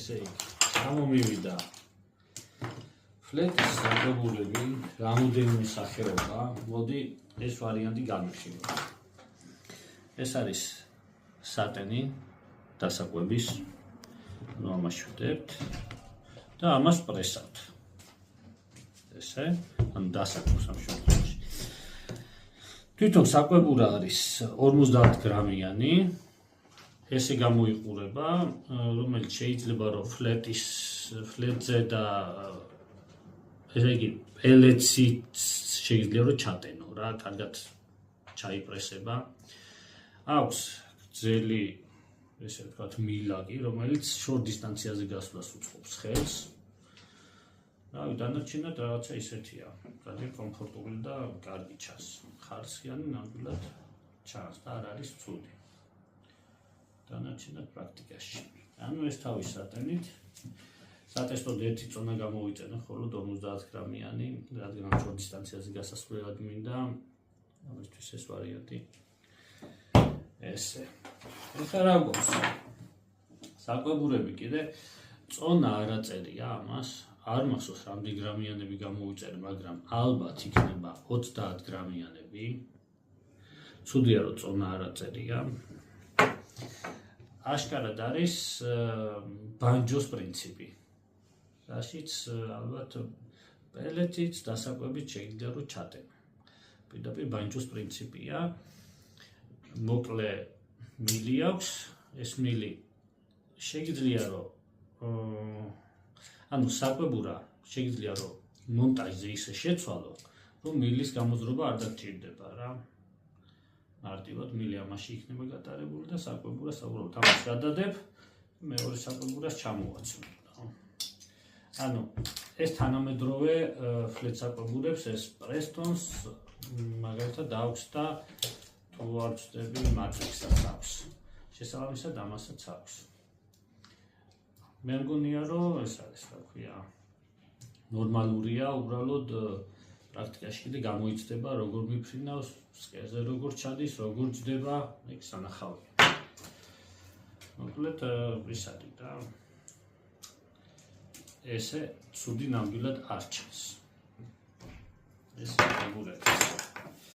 ესე იგი, გამომივიდა ფლეტის საკვებურები, რამოდენიმე სახეობა, მოდი ეს ვარიანტი განვიხილოთ. ეს არის სატენი დასაკვების, ამას ვხვდებთ და ამას პრესავთ. ესე, ანუ დასაკვებს ამ შემთხვევაში. თვითონ საკვებურა არის 50 გრამიანი. ესე გამოიყურება, რომელიც შეიძლება რომ ფლეტზე და ესე იგი პელეტსით შეიძლება რომ ჩატენო რა, კარგად ჩაიპრესება. აქვს გრძელი, ესე ვთქვათ, მილაკი, რომელიც შორ დისტანციაზე გასვლას უწყობს ხელს. რავი, დანარჩენად რაღაცა ისეთია, კარგი კომფორტული და კარგი ჩანს. ხარისხიანი ნამდვილად ჩანს და არ არის ცუდი. დანარჩენად პრაქტიკაში. ანუ ეს თავის სატენით. სატესტოდ ერთი წონა გამოვიწენე მხოლოდ 50 გრამიანი, რადგან შორ დისტანციაზე გასასვლელად მინდა. ამისთვის ეს ვარიანტი. ესე. ეხლა რა გვაქვს? საკვებურები კიდე წონა არ აწერია ამას. არ მახსოვს რამდენი გრამიანები გამოვიწერე, მაგრამ ალბათ იქნება 30 გრამიანები. ცუდია რომ წონა არ აწერია. აშკარად არის ბანჯოს პრინციპი. რაშიც ალბათ პელეტით დასაკვებით შეიძლება რომ ჩატენო. პირდაპირ ბანჯოს პრინციპია. მოკლე მილი აქვს, ეს მილი შეიძლება რომ ანუ საკვებურა შეიძლება რომ მონტაჟზე ისე შეცვალო, რომ მილის გამოძრობა არ დაგჭირდება რა. მარტივად მილი ამაში იქნება გატარებული და საკვებურას უბრალოდ ამას გადადებ, მეორე საკვებურას ჩამოვაცვლებ. ანუ ეს თანამედროვე ფლეტ საკვებურებს ეს პრესტონს მაგალითად აქვს და თუ არ ვწდები მატრიქსაც აქვს. შესაბამისად ამასაც აქვს. მე მგონია რომ ეს არის რა ქვია ნორმალურია, უბრალოდ პრაქტიკაში კიდე გამოიცდება როგორ მიფრინავს, სკერზე როგორ ჩადის, როგორ ჯდება, ეგ სანახავია. მოკლედ ის არის და ესე ცუდი ნამდვილად არ ჩანს. ეს საკვებურები.